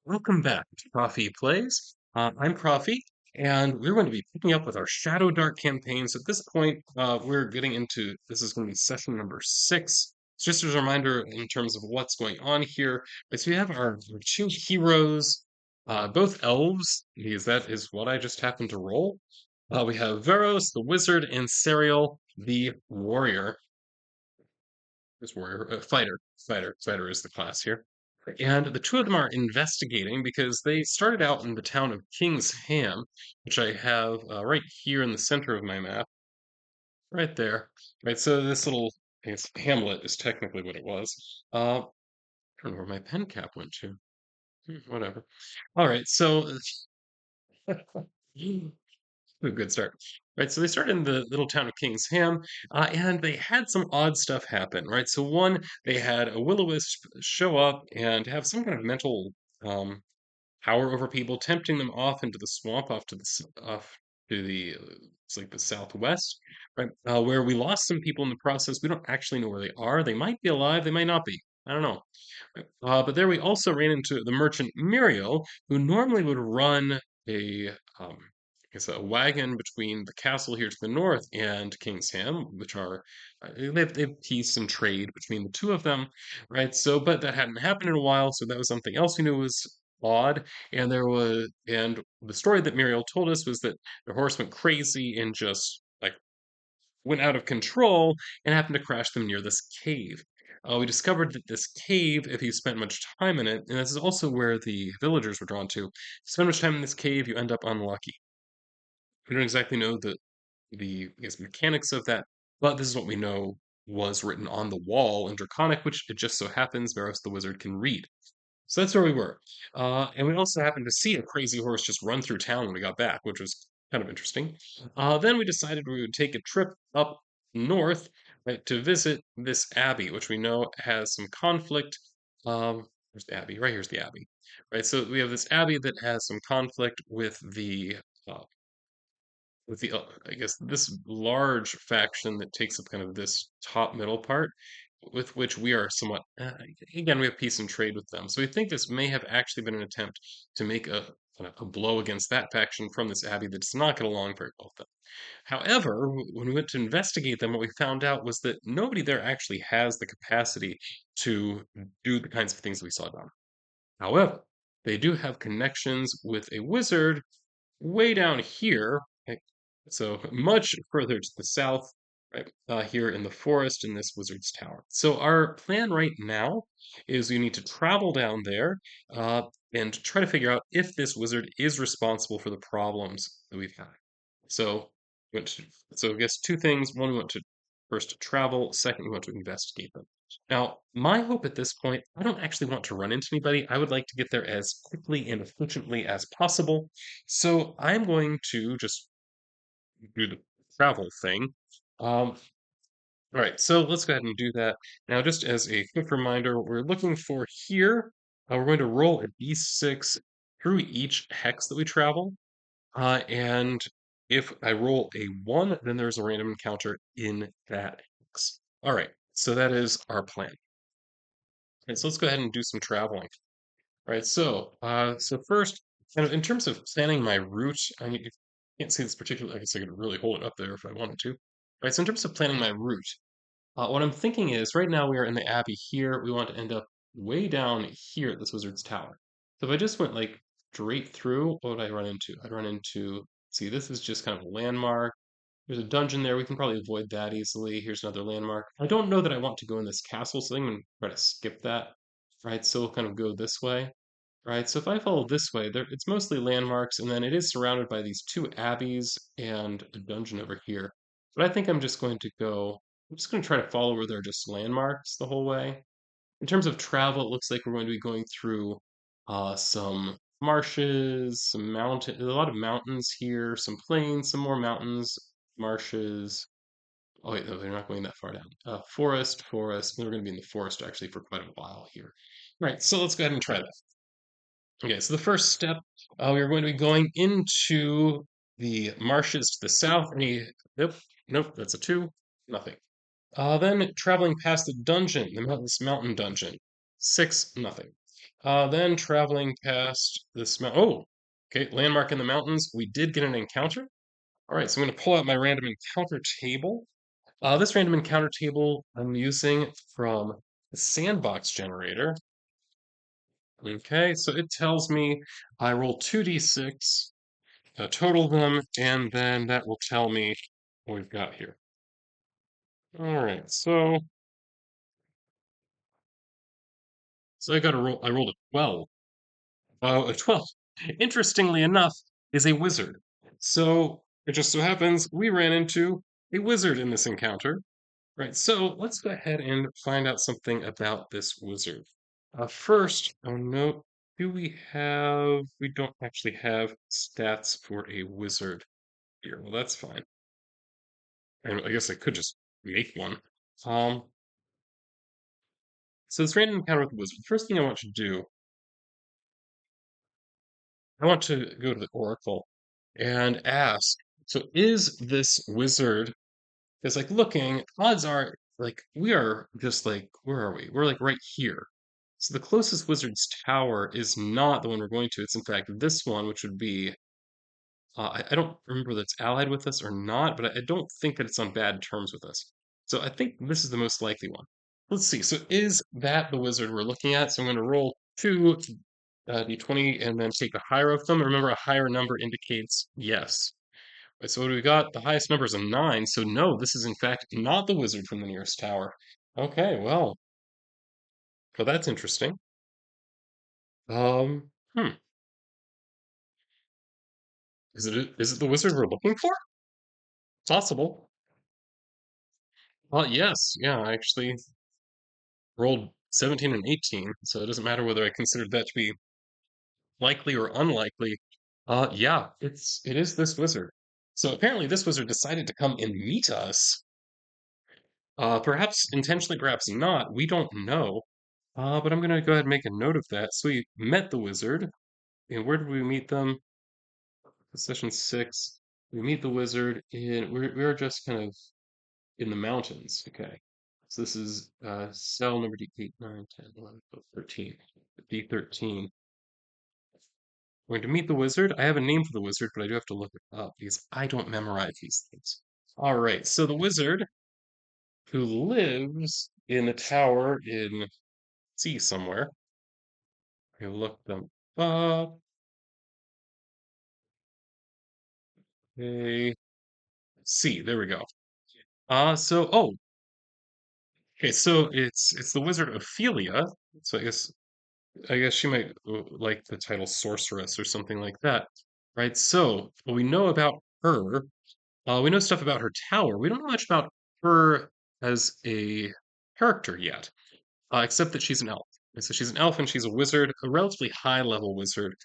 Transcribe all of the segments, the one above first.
Welcome back to Profi Plays. I'm Profi, and we're going to be picking up with our Shadowdark campaign. So at this point, we're getting into this is going to be session number 6. It's just as a reminder in terms of what's going on here. So we have our two heroes, both elves, because that is what I just happened to roll. We have Varos, the wizard, and Sariel, the warrior. This warrior, fighter is the class here. And the two of them are investigating because they started out in the town of King's Ham, which I have right here in the center of my map, right there. Right, so this little, I guess, hamlet is technically what it was. I don't know where my pen cap went to. Whatever. All right, so a good start. Right, so they started in the little town of King's Ham, and they had some odd stuff happen. Right, so one, they had a will-o-wisp show up and have some kind of mental power over people, tempting them off into the swamp, off to the it's like the southwest, right? Where we lost some people in the process. We don't actually know where they are. They might be alive. They might not be. I don't know. Right? But there we also ran into the merchant Muriel, who normally would run a I guess a wagon between the castle here to the north and Kingsham, which are they have peace and trade between the two of them, right? So, but that hadn't happened in a while, so that was something else we knew was odd. And the story that Muriel told us was that the horse went crazy and just like went out of control and happened to crash them near this cave. We discovered that this cave, if you spent much time in it, and this is also where the villagers were drawn to, if you spend much time in this cave, you end up unlucky. We don't exactly know the I guess, mechanics of that, but this is what we know was written on the wall in Draconic, which it just so happens Varus the Wizard can read. So that's where we were. And we also happened to see a crazy horse just run through town when we got back, which was kind of interesting. Then we decided we would take a trip up north, right, to visit this abbey, which we know has some conflict. Where's the abbey? Right here's the abbey. Right, so we have this abbey that has some conflict uh, with the I guess this large faction that takes up kind of this top middle part, with which we are somewhat again we have peace and trade with them. So we think this may have actually been an attempt to make a blow against that faction from this abbey that does not get along very well with them. However, when we went to investigate them, what we found out was that nobody there actually has the capacity to do the kinds of things we saw done. However, they do have connections with a wizard way down here, right, so much further to the south, right, here in the forest in this wizard's tower. So our plan right now is we need to travel down there and try to figure out if this wizard is responsible for the problems that we've had. So, we went to, so I guess two things. One, we want to first travel. Second, we want to investigate them. Now, my hope at this point, I don't actually want to run into anybody. I would like to get there as quickly and efficiently as possible. So I'm going to just do the travel thing. Um, all right, so let's go ahead and do that. Now, just as a quick reminder, what we're looking for here, we're going to roll a d6 through each hex that we travel. And if I roll a 1, then there's a random encounter in that hex. All right, so that is our plan. Okay, so let's go ahead and do some traveling. All right, so first, kind of in terms of planning my route, I mean, you can't see this particular, I guess I could really hold it up there if I wanted to. All right, so in terms of planning my route, what I'm thinking is right now we are in the Abbey here. We want to end up way down here at this Wizard's Tower. So if I just went like straight through, what would I run into? I'd run into, see, this is just kind of a landmark. There's a dungeon there. We can probably avoid that easily. Here's another landmark. I don't know that I want to go in this castle, so I'm going to try to skip that. Right, so we'll kind of go this way. Right, so if I follow this way, it's mostly landmarks, and then it is surrounded by these two abbeys and a dungeon over here. But I think I'm just going to try to follow where there are just landmarks the whole way. In terms of travel, it looks like we're going to be going through some marshes, some mountain, a lot of mountains here, some plains, some more mountains, marshes. Oh wait, no, they're not going that far down. Forest. We're going to be in the forest actually for quite a while here. Right, so let's go ahead and try that. Okay, so the first step, we are going to be going into the marshes to the south. Nope, nope, that's a 2, nothing. Then traveling past the dungeon, this mountain dungeon, 6, nothing. Then traveling past this oh, okay, landmark in the mountains. We did get an encounter. All right, so I'm going to pull out my random encounter table. This random encounter table I'm using from the sandbox generator. Okay, so it tells me I roll 2d6, total them, and then that will tell me what we've got here. All right, so I got a roll. I rolled a 12. A 12, interestingly enough, is a wizard. So it just so happens we ran into a wizard in this encounter. Right, so let's go ahead and find out something about this wizard. First, I'll note, we don't actually have stats for a wizard here. Well, that's fine. And I guess I could just make one. Um, so this random encounter with the wizard, the first thing I want to do, I want to go to the Oracle and ask, so is this wizard, is like looking, odds are like we are just like, where are we? We're like right here. So the closest wizard's tower is not the one we're going to. It's in fact this one, which would be, I don't remember whether it's allied with us or not, but I don't think that it's on bad terms with us. So I think this is the most likely one. Let's see. So is that the wizard we're looking at? So I'm going to roll two d20 and then take the higher of them. Remember, a higher number indicates yes. Right, so what do we got? The highest number is a 9, so no, this is in fact not the wizard from the nearest tower. Okay, well, that's interesting. Um, hmm. Is it the wizard we're looking for? Possible. Yes, yeah, I actually rolled 17 and 18, so it doesn't matter whether I considered that to be likely or unlikely. Yeah, it is this wizard. So apparently this wizard decided to come and meet us. Perhaps intentionally, perhaps not. We don't know. But I'm going to go ahead and make a note of that. So we met the wizard. And where did we meet them? Session 6. We meet the wizard in, we're just kind of in the mountains. Okay. So this is cell number D8, 9, 10, 11, 12, 13. D13. We're going to meet the wizard. I have a name for the wizard, but I do have to look it up because I don't memorize these things. All right. So the wizard who lives in a tower in C somewhere. I look them up. Okay. C, there we go. Oh, okay, so it's the Wizard Ophelia. So I guess she might like the title sorceress or something like that, right? So what we know about her, we know stuff about her tower. We don't know much about her as a character yet, except that she's an elf. And so she's an elf and she's a wizard, a relatively high level wizard,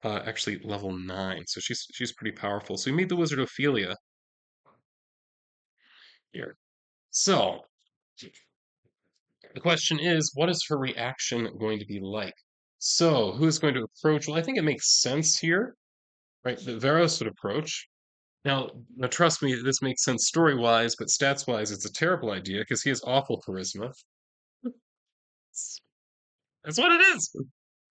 actually level 9. So she's pretty powerful. So we meet the Wizard Ophelia here. So the question is, what is her reaction going to be like? So, who is going to approach? Well, I think it makes sense here, right? That Varos would approach. Now, trust me, this makes sense story-wise, but stats-wise, it's a terrible idea because he has awful charisma. That's what it is. All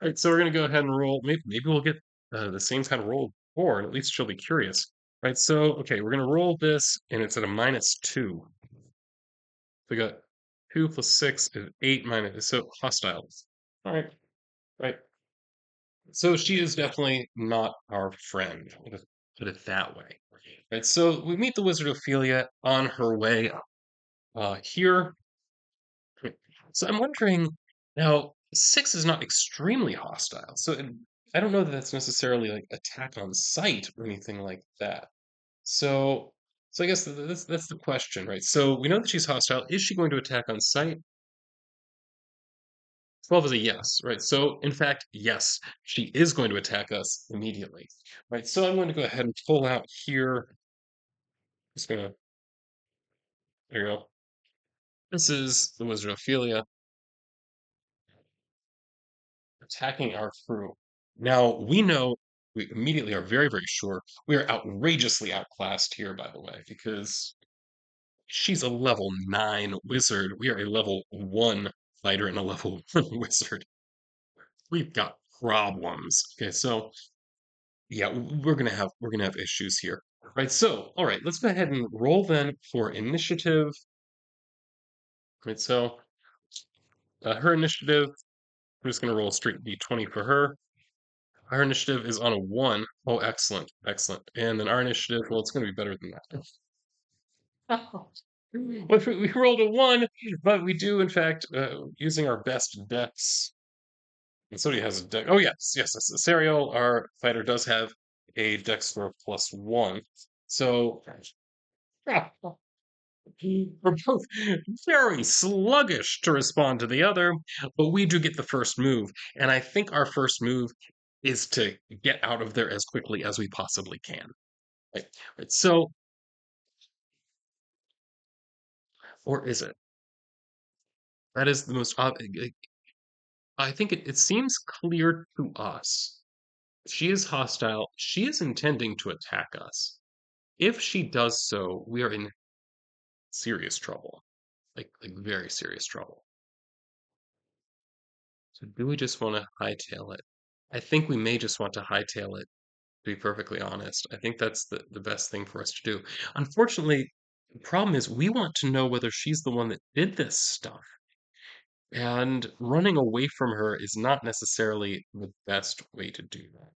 right, so we're going to go ahead and roll. Maybe we'll get the same kind of roll before, and at least she'll be curious. Right, so, okay, we're going to roll this, and it's at a -2. We got 2 plus 6 is 8 minus, so hostile. All right, right. So she is definitely not our friend. We'll just put it that way. Right. So we meet the Wizard Ophelia on her way here. So I'm wondering now, 6 is not extremely hostile. So I don't know that that's necessarily like attack on sight or anything like that. So so I guess that's the question, right? So we know that she's hostile. Is she going to attack on sight? 12 is a yes, right? So, in fact, yes, she is going to attack us immediately, right? So I'm going to go ahead and pull out here. Just gonna, there you go. This is the Wizard Ophelia attacking our crew. Now, we know, we immediately are very, very sure we are outrageously outclassed here, by the way, because she's a level 9 wizard. We are a level 1 fighter and a level 1 wizard. we've got problems. Okay, so yeah, we're gonna have issues here. Right, so all right, let's go ahead and roll then for initiative. Right, so her initiative, I'm just gonna roll a straight d20 for her. Our initiative is on a one. Oh, excellent, excellent. And then our initiative, well, it's gonna be better than that. Well, we rolled a one, but we do, in fact, using our best dex. And somebody has a dex. Oh, yes, yes, yes. Sariel, our fighter, does have a dex score of +1. So we're both very sluggish to respond to the other, but we do get the first move. And I think our first move is to get out of there as quickly as we possibly can. Right? Right. So, or is it? That is the most. I think it seems clear to us. She is hostile. She is intending to attack us. If she does so, we are in serious trouble. Like very serious trouble. So do we just want to hightail it? I think we may just want to hightail it, to be perfectly honest. I think that's the best thing for us to do. Unfortunately, the problem is we want to know whether she's the one that did this stuff. And running away from her is not necessarily the best way to do that.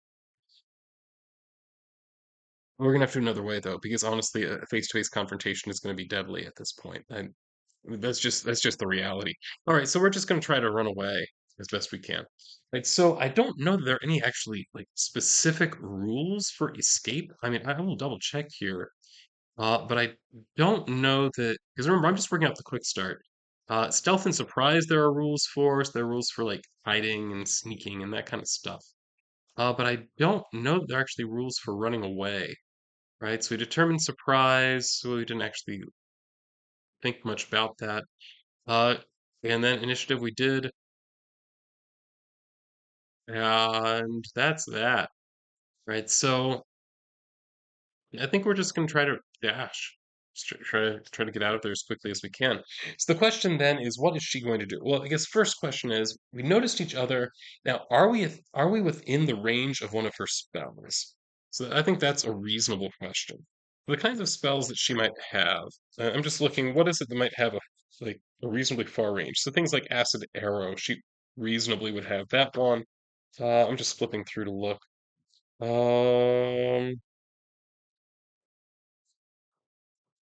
We're gonna have to do another way though, because honestly, a face-to-face confrontation is gonna be deadly at this point. And that's just the reality. All right, so we're just gonna try to run away as best we can. Right, so I don't know that there are any actually like specific rules for escape. I mean, I will double check here, but I don't know that because remember, I'm just working out the quick start. Stealth and surprise, there are rules for. So there are rules for like hiding and sneaking and that kind of stuff. But I don't know that there are actually rules for running away. Right, so we determined surprise, so we didn't actually think much about that. Uh, and then initiative we did, and that's that. Right, so I think we're just gonna try to dash. Just try to get out of there as quickly as we can. So the question then is, what is she going to do? Well, I guess first question is, we noticed each other. Now, are we within the range of one of her spells? So I think that's a reasonable question. The kinds of spells that she might have, I'm just looking. What is it that might have a reasonably far range? So things like Acid Arrow, she reasonably would have that one. I'm just flipping through to look. Um,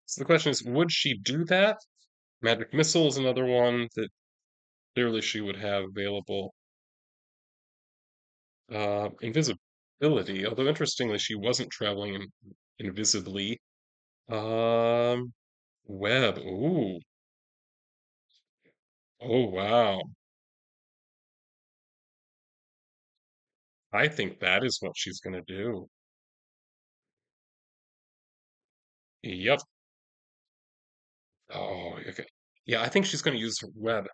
So the question is, would she do that? Magic Missile is another one that clearly she would have available. Invisibility, although interestingly, she wasn't traveling invisibly. Um, Web. Ooh. Oh, wow. I think that is what she's going to do. Yep. Oh, okay. Yeah, I think she's going to use web.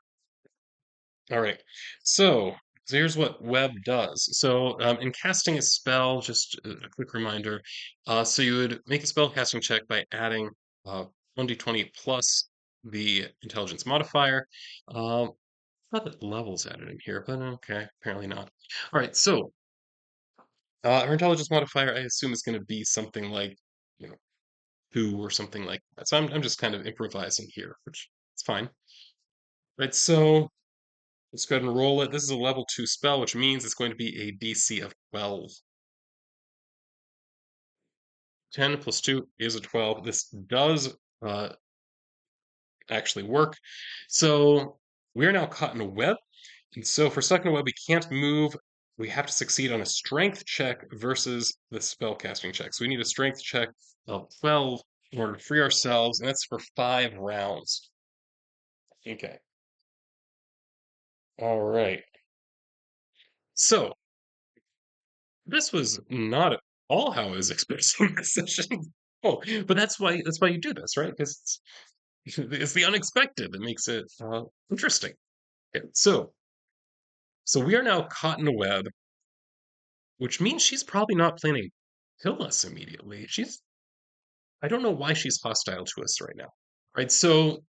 All right. So here's what web does. So in casting a spell, just a quick reminder. So you would make a spell casting check by adding 1d20 plus the intelligence modifier. Um, Not that levels added in here, but okay, apparently not. All right. So her intelligence modifier, I assume, is going to be something like, you know, 2 or something like that. So I'm just kind of improvising here, which is fine. Right. So let's go ahead and roll it. This is a level 2 spell, which means it's going to be a DC of 12. 10 plus 2 is a 12. This does actually work. So we're now caught in a web. And so for stuck in a web, we can't move. We have to succeed on a strength check versus the spell casting check. So we need a strength check of 12 in order to free ourselves, and that's for 5 rounds. Okay. All right. So this was not at all how I was expecting this session. Oh, but that's why you do this, right? Because it's the unexpected that makes it interesting. Okay, so we are now caught in a web, which means she's probably not planning to kill us immediately. I don't know why she's hostile to us right now. Right? So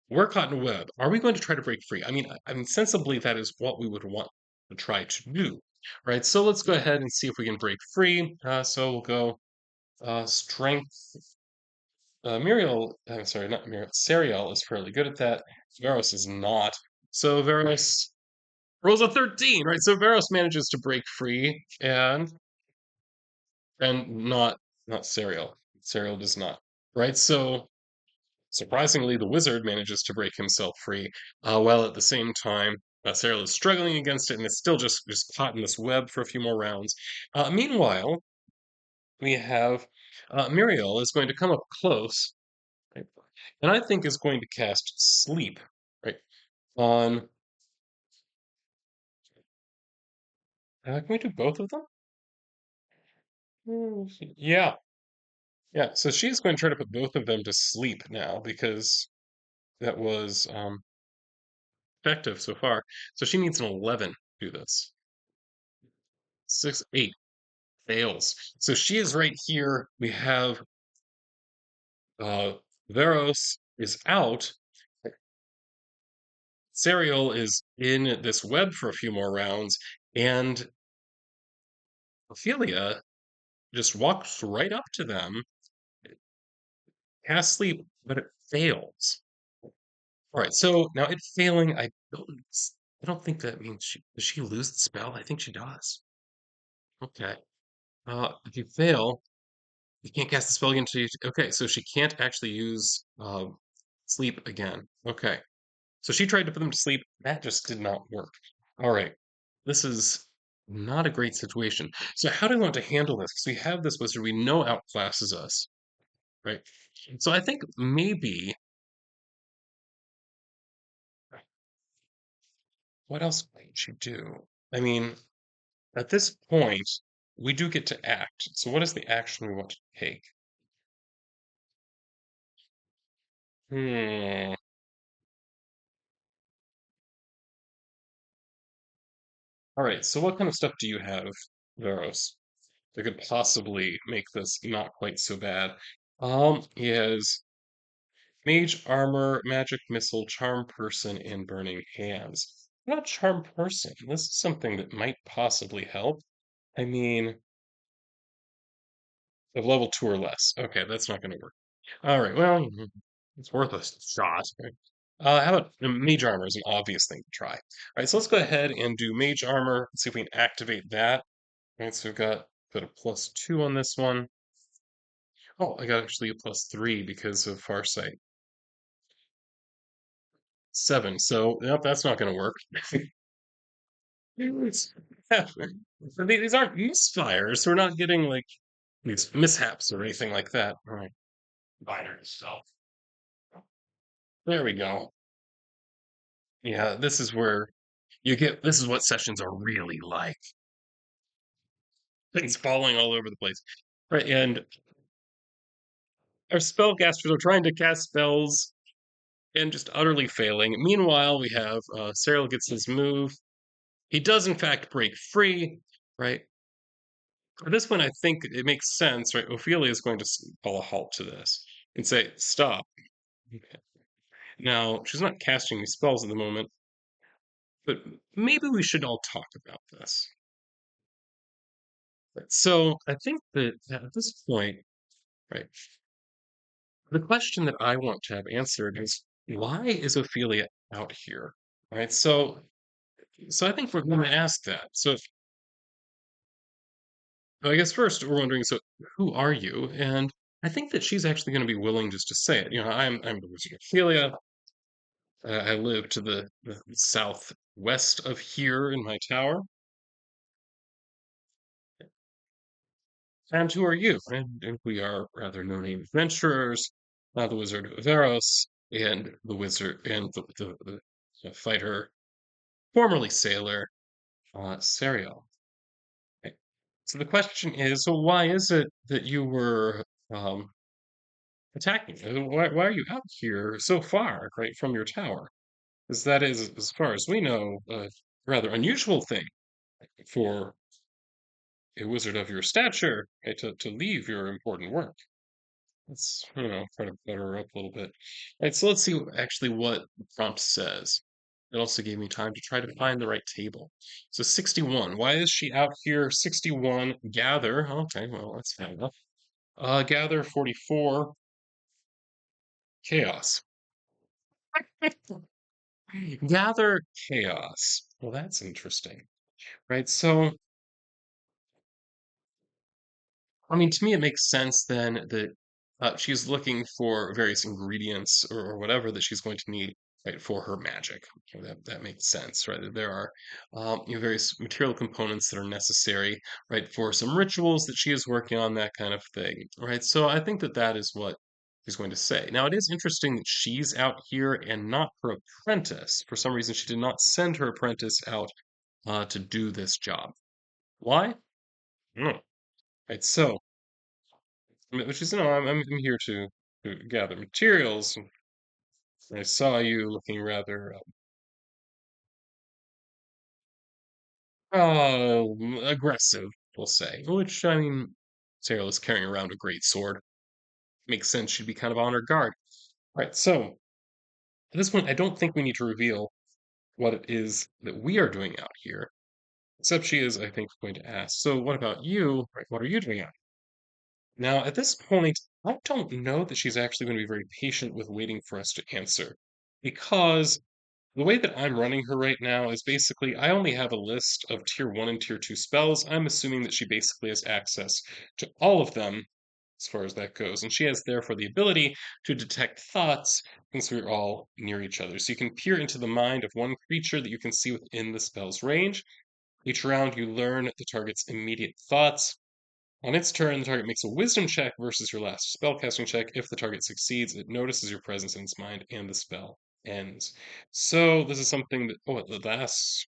we're caught in a web. Are we going to try to break free? I mean, sensibly that is what we would want to try to do. Right, so let's go ahead and see if we can break free. So we'll go strength. Muriel, I'm sorry, not Muriel. Sariel is fairly good at that. Varos is not. So Varos rolls a 13, right? So Varos manages to break free, and not Sariel. Sariel does not. Right? So surprisingly, the wizard manages to break himself free, while at the same time, Sariel is struggling against it and is still just caught in this web for a few more rounds. Meanwhile, we have Muriel is going to come up close, right? And I think is going to cast Sleep, right? On can we do both of them? Yeah, yeah. So she's going to try to put both of them to sleep now because that was effective so far. So she needs an 11 to do this. 6, 8 fails. So she is right here. We have uh Veros is out. Serial is in this web for a few more rounds, and Ophelia just walks right up to them, casts sleep, but it fails. All right, so now it failing, I don't think that means does she lose the spell? I think she does. Okay. If you fail, you can't cast the spell again until you. Okay, so she can't actually use sleep again. Okay. So she tried to put them to sleep. That just did not work. All right. This is not a great situation. So how do we want to handle this? Because we have this wizard we know outclasses us, right? So I think maybe what else might she do? I mean, at this point, we do get to act. So what is the action we want to take? Hmm. All right. So what kind of stuff do you have, Varos, that could possibly make this not quite so bad? He has mage armor, magic missile, charm person, and burning hands. Not charm person. This is something that might possibly help. I mean, of level 2 or less. Okay, that's not going to work. All right, well, it's worth a shot. Right? How about mage armor is an obvious thing to try. All right, so let's go ahead and do mage armor. Let's see if we can activate that. All right, so we've got put a +2 on this one. Oh, I got actually a +3 because of Farsight. 7. So, nope, that's not going to work. These aren't misfires, so we're not getting like these mishaps or anything like that. All right, binary self. There we go. Yeah, this is where you get. This is what sessions are really like. Things falling all over the place, right? And our spellcasters are trying to cast spells and just utterly failing. Meanwhile, we have Cyril gets his move. He does in fact break free, right? For this one, I think it makes sense, right? Ophelia is going to call a halt to this and say, "Stop." Okay. Now, she's not casting any spells at the moment, but maybe we should all talk about this. Right, so I think that at this point, right, the question that I want to have answered is why is Ophelia out here? Right. So I think we're going to ask that. So I guess first we're wondering, so who are you? And I think that she's actually going to be willing just to say it. I'm the Wizard Ophelia. I live to the southwest of here in my tower. And who are you? And we are rather no-name adventurers, the Wizard of Varos, and the wizard and the fighter, formerly sailor, Sariel. Okay. So the question is, so why is it that you were attacking? Why are you out here so far, right, from your tower? Because that is, as far as we know, a rather unusual thing for a wizard of your stature, right, to leave your important work. Let's, try to butter her up a little bit. All right, so let's see actually what the prompt says. It also gave me time to try to find the right table. So 61. Why is she out here? 61. Gather. Okay, well, that's fair enough. Gather 44. Chaos. Gather chaos. Well, that's interesting, right? So, I mean, to me, it makes sense then that she's looking for various ingredients or whatever that she's going to need, right, for her magic. Okay, that makes sense, right? That there are various material components that are necessary, right, for some rituals that she is working on, that kind of thing, right? So I think that that is what she's going to say. Now, it is interesting that she's out here and not her apprentice. For some reason, she did not send her apprentice out to do this job. Why? No. Right. So which is, no, I'm here to gather materials. I saw you looking rather aggressive, we'll say. Which, I mean, Sariel is carrying around a great sword. Makes sense she'd be kind of on her guard. Right, so at this point, I don't think we need to reveal what it is that we are doing out here. Except she is, I think, going to ask, so what about you? Right, what are you doing out here? Now, at this point, I don't know that she's actually going to be very patient with waiting for us to answer. Because the way that I'm running her right now is basically I only have a list of tier 1 and tier 2 spells. I'm assuming that she basically has access to all of them as far as that goes. And she has therefore the ability to detect thoughts since we're all near each other. So you can peer into the mind of one creature that you can see within the spell's range. Each round you learn the target's immediate thoughts. On its turn, the target makes a wisdom check versus your last spellcasting check. If the target succeeds, it notices your presence in its mind and the spell ends. So this is something that, oh, it lasts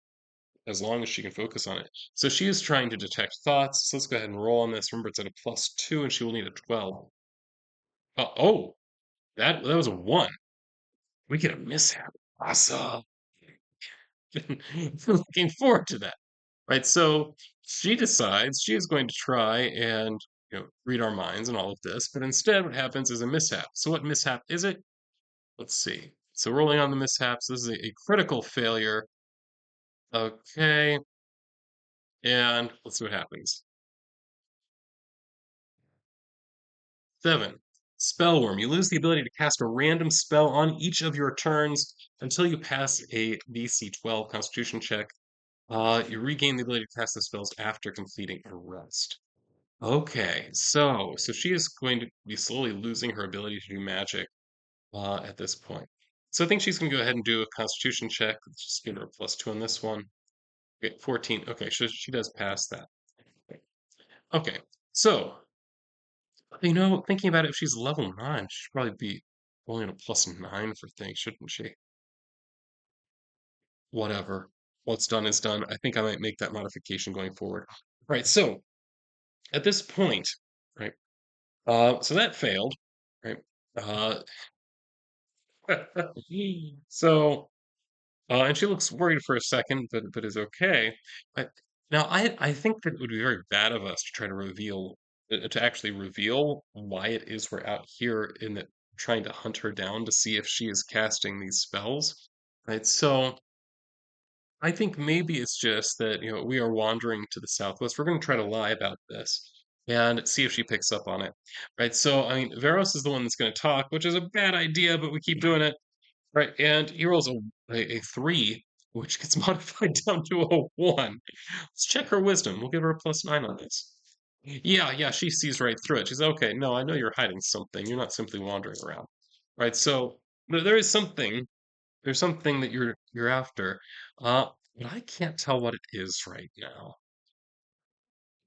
as long as she can focus on it. So she is trying to detect thoughts. So let's go ahead and roll on this. Remember, it's at a +2, and she will need a 12. Oh, that was a 1. We get a mishap. Awesome. Looking forward to that. Right, so she decides she is going to try and read our minds and all of this, but instead what happens is a mishap. So what mishap is it? Let's see. So rolling on the mishaps, this is a critical failure. Okay, and let's see what happens. 7. Spellworm. You lose the ability to cast a random spell on each of your turns until you pass a DC 12 Constitution check. You regain the ability to cast the spells after completing a rest. Okay, so she is going to be slowly losing her ability to do magic at this point. So I think she's going to go ahead and do a Constitution check. Let's just give her a +2 on this one. Okay, 14. Okay, so she does pass that. Okay, so thinking about it, if she's level 9, she should probably be only at a +9 for things, shouldn't she? Whatever. What's done is done. I think I might make that modification going forward. Right, so at this point, right, so that failed, right? Uh, so, and she looks worried for a second, but is okay. But now I think that it would be very bad of us to try to to actually reveal why it is we're out here in the trying to hunt her down to see if she is casting these spells, right? So I think maybe it's just that we are wandering to the southwest. We're going to try to lie about this and see if she picks up on it, right? So I mean, Varos is the one that's going to talk, which is a bad idea, but we keep doing it. Right, and he rolls a 3, which gets modified down to a 1. Let's check her wisdom. We'll give her a +9 on this. Yeah, she sees right through it. She's okay. No, I know you're hiding something. You're not simply wandering around. Right, so there is something. There's something that you're after. But I can't tell what it is right now.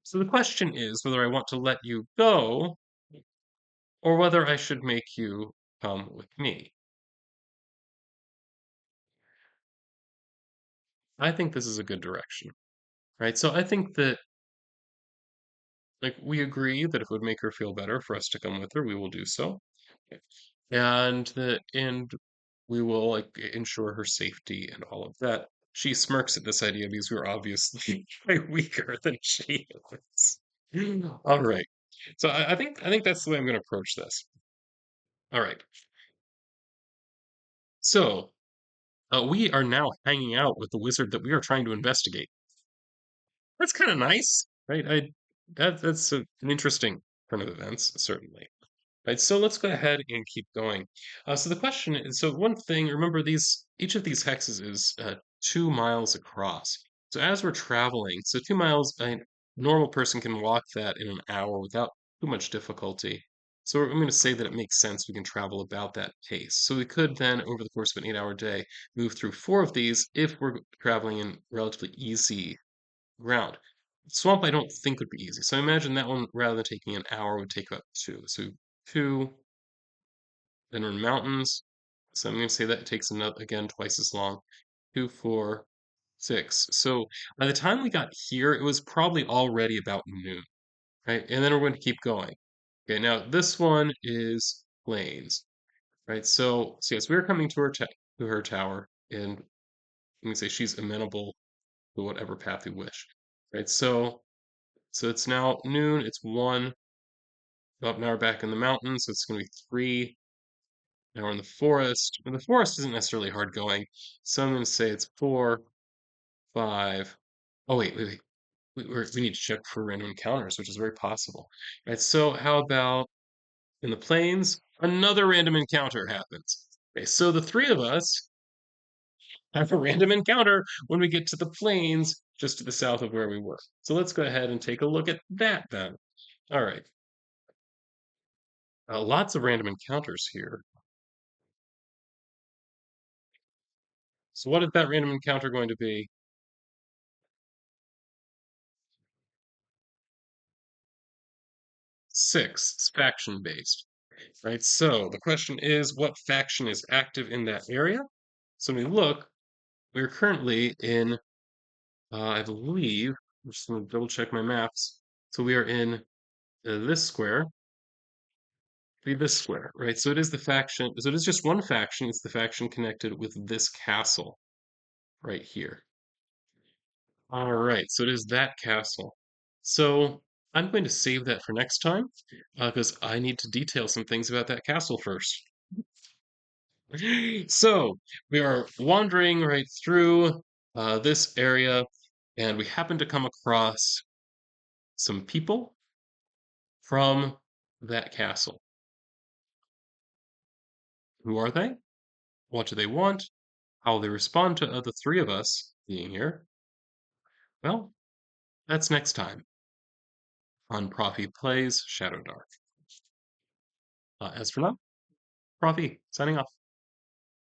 So the question is whether I want to let you go or whether I should make you come with me. I think this is a good direction. Right, so I think that we agree that if it would make her feel better for us to come with her, we will do so. And we will ensure her safety and all of that. She smirks at this idea because we're obviously way weaker than she is. All right. So I think that's the way I'm going to approach this. All right. So We are now hanging out with the wizard that we are trying to investigate. That's kind of nice, right? An interesting turn of events, certainly. Right, so let's go ahead and keep going. So the question is, so one thing, remember each of these hexes is 2 miles across. So as we're traveling, so 2 miles, a normal person can walk that in an hour without too much difficulty. So I'm going to say that it makes sense we can travel about that pace. So we could then, over the course of an 8-hour day, move through 4 of these if we're traveling in relatively easy ground. Swamp, I don't think would be easy. So I imagine that one, rather than taking an hour, would take about two. So two, then we're in mountains. So I'm going to say that it takes another, again, twice as long. 2, 4, 6. So by the time we got here, it was probably already about noon, right? And then we're going to keep going. Okay, now this one is plains, right? So yes, we're coming to her tower, and we can say she's amenable to whatever path we wish, right? So it's now noon. It's 1. Up now we're back in the mountains, so it's going to be 3. Now we're in the forest. And the forest isn't necessarily hard going, so I'm going to say it's 4, 5. Oh wait. We need to check for random encounters, which is very possible. Right. So how about in the plains? Another random encounter happens. Okay. So the three of us have a random encounter when we get to the plains, just to the south of where we were. So let's go ahead and take a look at that then. All right. Lots of random encounters here. So what is that random encounter going to be? 6. It's faction based, right? So the question is, what faction is active in that area? So when we look, we're currently in, I believe, I'm just going to double check my maps. So we are in this square, this square, right? So it is the faction, so it is just one faction. It's the faction connected with this castle right here. All right, so it is that castle. So I'm going to save that for next time because I need to detail some things about that castle first. So we are wandering right through this area, and we happen to come across some people from that castle. Who are they? What do they want? How will they respond to the three of us being here? Well, that's next time on Profi Plays Shadowdark. As for now, Profi, signing off.